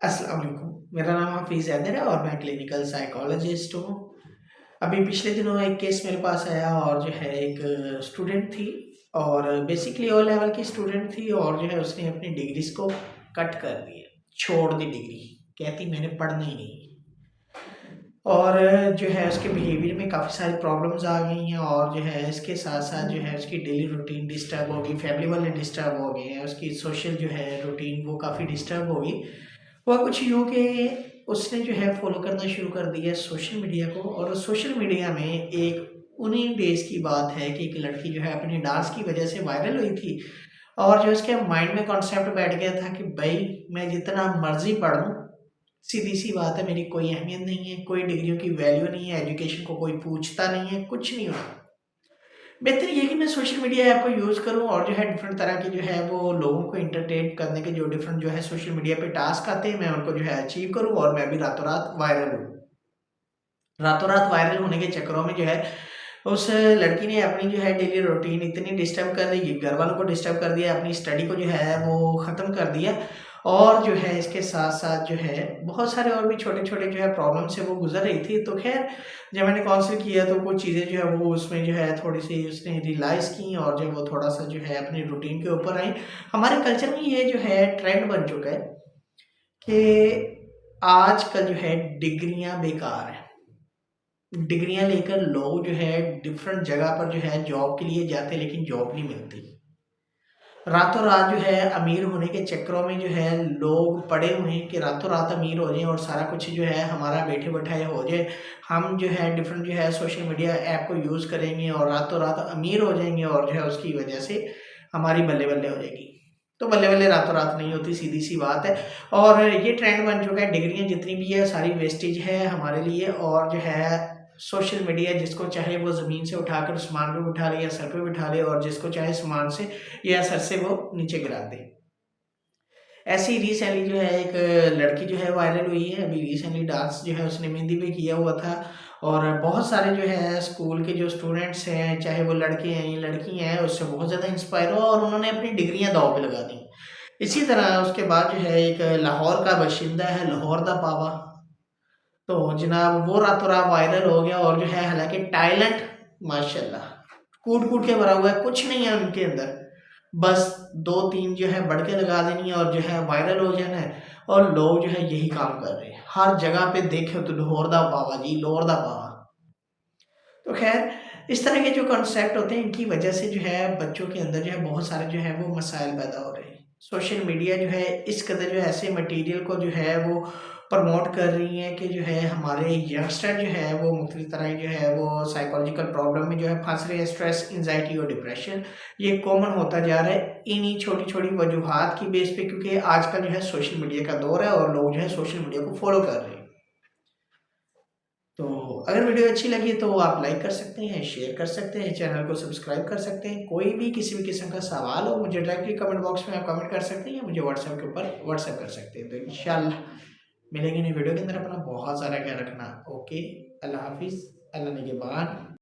अस्सलाम वालेकुम। मेरा नाम हफ़ीज़ हैदर है और मैं क्लिनिकल साइकोलॉजिस्ट हूँ। अभी पिछले दिनों एक केस मेरे पास आया और जो है एक स्टूडेंट थी और बेसिकली ओ लेवल की स्टूडेंट थी और जो है उसने अपनी डिग्रीज़ को कट कर दिया, छोड़ दी डिग्री। कहती मैंने पढ़ना ही नहीं। और जो है उसके बिहेवियर में काफ़ी सारी प्रॉब्लम्स आ गई हैं और जो है इसके साथ-साथ जो है उसकी डेली रूटीन डिस्टर्ब हो गई, फैमिली वाले डिस्टर्ब हो गए हैं, उसकी सोशल जो है रूटीन वो काफ़ी डिस्टर्ब हो गई। हुआ कुछ यूँ कि उसने जो है फ़ॉलो करना शुरू कर दिया सोशल मीडिया को और सोशल मीडिया में एक उन्हीं डेज़ की बात है कि एक लड़की जो है अपनी डांस की वज़ह से वायरल हुई थी और जो उसके माइंड में कॉन्सेप्ट बैठ गया था कि भई मैं जितना मर्ज़ी पढ़ूँ, सीधी-सी बात है मेरी कोई अहमियत नहीं है, कोई डिग्रियों की वैल्यू नहीं है, एजुकेशन को कोई पूछता नहीं है, कुछ नहीं होना। बेहतर ये है कि मैं सोशल मीडिया ऐप को यूज़ करूँ और जो है डिफरेंट तरह की जो है वो लोगों को एंटरटेन करने के जो डिफरेंट जो है सोशल मीडिया पे टास्क आते हैं, मैं उनको जो है अचीव करूँ और मैं भी रातों-रात वायरल हूँ। रातों-रात वायरल होने के चक्करों में जो है उस लड़की ने अपनी जो है डेली रूटीन इतनी डिस्टर्ब कर दी, घरवालों को डिस्टर्ब कर दिया, अपनी स्टडी को जो है वो ख़त्म कर दिया और जो है इसके साथ-साथ जो है बहुत सारे और भी छोटे-छोटे जो है प्रॉब्लम से वो गुज़र रही थी। तो ख़ैर जब मैंने काउंसल किया तो कुछ चीज़ें जो है वो उसमें जो है थोड़ी-सी उसने रियलाइज़ की और जो वो थोड़ा-सा जो है अपनी रूटीन के ऊपर आई। हमारे कल्चर में ये जो है ट्रेंड बन चुका है कि आजकल जो है डिग्रियाँ बेकार हैं। डिग्रियाँ लेकर लोग जो है डिफरेंट जगह पर जो है जॉब के लिए जाते हैं लेकिन जॉब नहीं मिलती। रातों-रात जो है अमीर होने के चक्करों में जो है लोग पड़े हुए हैं कि रातों-रात अमीर हो जाएँ और सारा कुछ जो है हमारा बैठे-बैठाए हो जाए। हम जो है डिफरेंट जो है सोशल मीडिया ऐप को यूज़ करेंगे और रातों-रात अमीर हो जाएँगे और जो है उसकी वजह से हमारी बल्ले-बल्ले हो जाएगी। तो बल्ले-बल्ले रातों-रात नहीं होती, सीधी-सी बात है और ये ट्रेंड बन चुका है डिग्रियाँ जितनी भी है सारी वेस्टेज है हमारे लिए और जो है सोशल मीडिया जिसको चाहे वो ज़मीन से उठाकर आसमान पे बिठा ले या सर पे बिठा ले और जिसको चाहे आसमान से या सर से वो नीचे गिरा दे। ऐसे ही रिसेंटली जो है एक लड़की जो है वायरल हुई है, अभी रिसेंटली डांस जो है उसने मेहंदी पे किया हुआ था और बहुत सारे जो है स्कूल के जो स्टूडेंट्स हैं, चाहे वो लड़के हैं या लड़की हैं, उससे बहुत ज़्यादा इंस्पायर हुआ और उन्होंने अपनी डिग्रियाँ दाँव पे लगा दी। इसी तरह उसके बाद जो है एक लाहौर का बाशिंदा है, लाहौर दा पावा, तो जनाब वो रातों-रात वायरल हो गया और जो है हालाँकि टैलेंट माशाल्लाह कूट-कूट के भरा हुआ है, कुछ नहीं है उनके अंदर। बस 2-3 जो है बढ़के लगा देनी है और जो है वायरल हो जाना है और लोग जो है यही काम कर रहे हैं। हर जगह पे देखे तो लाहौर दा पावा जी, लाहौर दा पावा। तो ख़ैर इस तरह के जो कॉन्सेप्ट होते हैं इनकी वज़ह से जो है बच्चों के अंदर जो है बहुत सारे जो है वो मसाइल पैदा हो रहे हैं। सोशल मीडिया जो है इस कदर जो है ऐसे मटीरियल को जो है वो प्रमोट कर रही है कि जो है हमारे यंगस्टर जो है वो मुख्तलिफ तरह जो है वो साइकोलॉजिकल प्रॉब्लम में जो है फँस रहे हैं, स्ट्रेस, एंग्ज़ायटी और डिप्रेशन ये कॉमन होता जा रहा है इन्हीं छोटी-छोटी वजूहात की बेस पे क्योंकि आजकल जो है सोशल मीडिया का दौर है और लोग जो है सोशल मीडिया को फ़ॉलो कर रहे हैं। तो अगर वीडियो अच्छी लगी तो आप लाइक कर सकते हैं, शेयर कर सकते हैं, चैनल को सब्सक्राइब कर सकते हैं। कोई भी किसी भी किस्म का सवाल हो मुझे डायरेक्टली कमेंट बॉक्स में आप कमेंट कर सकते हैं या मुझे व्हाट्सएप के ऊपर व्हाट्सएप कर सकते हैं। तो इंशाल्लाह मिलेंगे नई वीडियो के अंदर अपना बहुत सारा ख्याल रखना। ओके, अल्लाह हाफ़िज़, अल्लाह निगहबान।